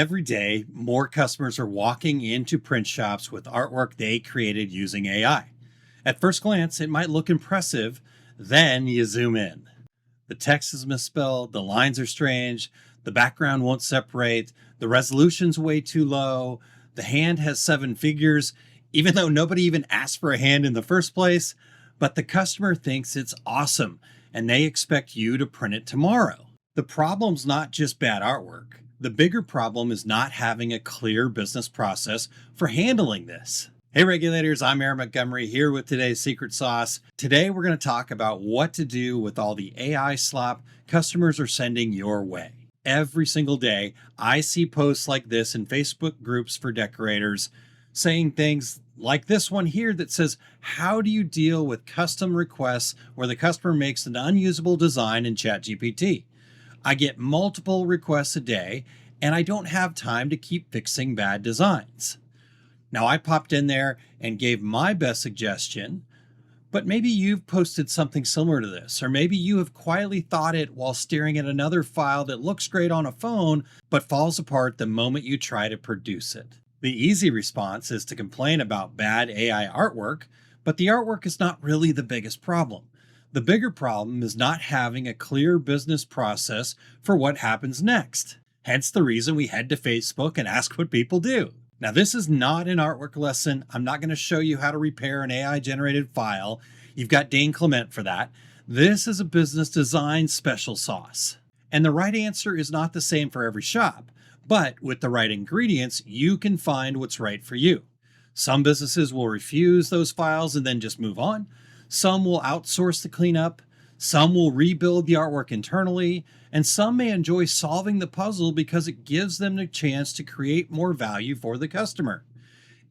Every day, more customers are walking into print shops with artwork they created using AI. At first glance, it might look impressive, then you zoom in. The text is misspelled, the lines are strange, the background won't separate, the resolution's way too low, the hand has 7 figures, even though nobody even asked for a hand in the first place, but the customer thinks it's awesome and they expect you to print it tomorrow. The problem's not just bad artwork. The bigger problem is not having a clear business process for handling this. Hey regulators, I'm Montgomery here with today's secret sauce. Today we're going to talk about what to do with all the AI slop customers are sending your way. Every single day, I see posts like this in Facebook groups for decorators saying things like this one here that says, how do you deal with custom requests where the customer makes an unusable design in ChatGPT? I get multiple requests a day and I don't have time to keep fixing bad designs. Now I popped in there and gave my best suggestion, but maybe you've posted something similar to this, or maybe you have quietly thought it while staring at another file that looks great on a phone, but falls apart the moment you try to produce it. The easy response is to complain about bad AI artwork, but the artwork is not really the biggest problem. The bigger problem is not having a clear business process for what happens next. Hence the reason we head to Facebook and ask what people do. Now, this is not an artwork lesson. I'm not going to show you how to repair an AI-generated file. You've got Dane Clement for that. This is a business design special sauce. And the right answer is not the same for every shop, but with the right ingredients, you can find what's right for you. Some businesses will refuse those files and then just move on. Some will outsource the cleanup. Some will rebuild the artwork internally, and some may enjoy solving the puzzle because it gives them the chance to create more value for the customer.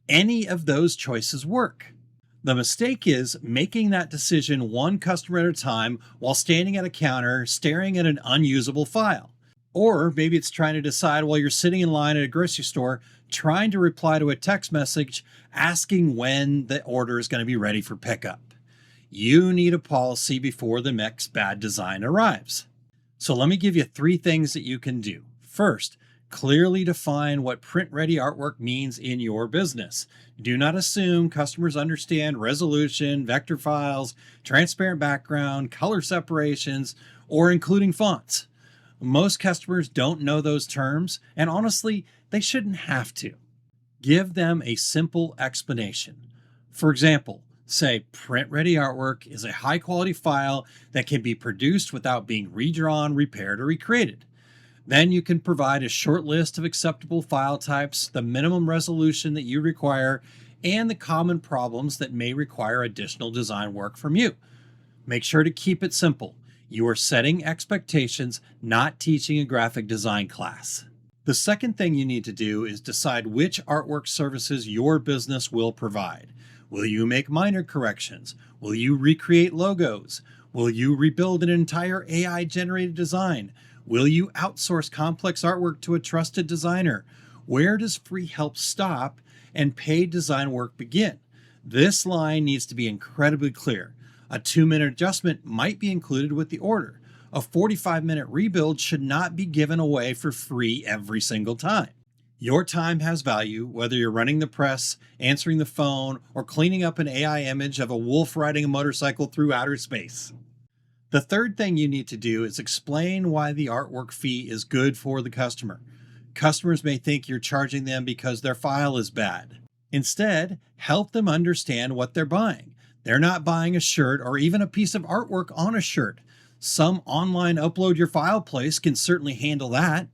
Any of those choices work. The mistake is making that decision one customer at a time while standing at a counter staring at an unusable file. Or maybe it's trying to decide while you're sitting in line at a grocery store trying to reply to a text message asking when the order is going to be ready for pickup. You need a policy before the next bad design arrives. So let me give you 3 things that you can do. First, clearly define what print-ready artwork means in your business. Do not assume customers understand resolution, vector files, transparent background, color separations, or including fonts. Most customers don't know those terms, and honestly, they shouldn't have to. Give them a simple explanation. For example, say print-ready artwork is a high-quality file that can be produced without being redrawn, repaired, or recreated. Then you can provide a short list of acceptable file types, the minimum resolution that you require, and the common problems that may require additional design work from you. Make sure to keep it simple. You are setting expectations, not teaching a graphic design class. The second thing you need to do is decide which artwork services your business will provide. Will you make minor corrections? Will you recreate logos? Will you rebuild an entire AI-generated design? Will you outsource complex artwork to a trusted designer? Where does free help stop and paid design work begin? This line needs to be incredibly clear. A 2-minute adjustment might be included with the order. A 45-minute rebuild should not be given away for free every single time. Your time has value, whether you're running the press, answering the phone, or cleaning up an AI image of a wolf riding a motorcycle through outer space. The third thing you need to do is explain why the artwork fee is good for the customer. Customers may think you're charging them because their file is bad. Instead, help them understand what they're buying. They're not buying a shirt or even a piece of artwork on a shirt. Some online upload your file place can certainly handle that.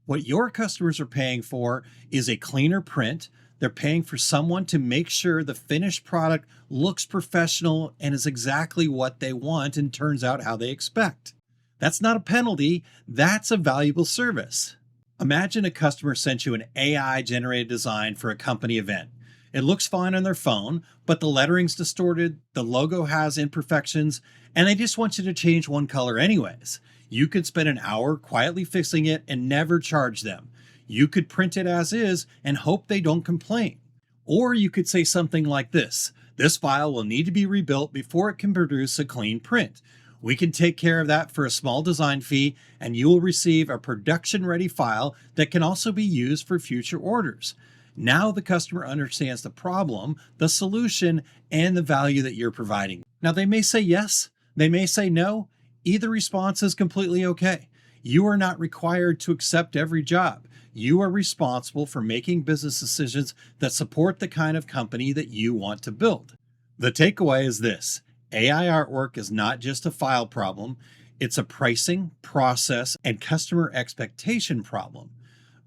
What your customers are paying for is a cleaner print. They're paying for someone to make sure the finished product looks professional and is exactly what they want and turns out how they expect. That's not a penalty. That's a valuable service. Imagine a customer sent you an AI-generated design for a company event. It looks fine on their phone, but the lettering's distorted, the logo has imperfections, and they just want you to change one color anyways. You could spend an hour quietly fixing it and never charge them. You could print it as is and hope they don't complain. Or you could say something like this: this file will need to be rebuilt before it can produce a clean print. We can take care of that for a small design fee, and you will receive a production-ready file that can also be used for future orders. Now the customer understands the problem, the solution, and the value that you're providing. Now they may say yes, they may say no. Either response is completely okay. You are not required to accept every job. You are responsible for making business decisions that support the kind of company that you want to build. The takeaway is this: AI artwork is not just a file problem, it's a pricing, process, and customer expectation problem.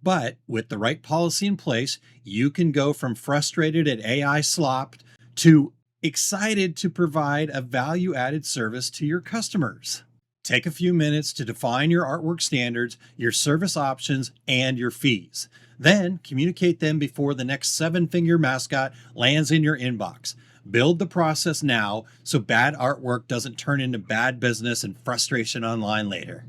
But with the right policy in place, you can go from frustrated at AI slop to excited to provide a value-added service to your customers. Take a few minutes to define your artwork standards, your service options, and your fees. Then communicate them before the next seven-finger mascot lands in your inbox. Build the process now so bad artwork doesn't turn into bad business and frustration online later.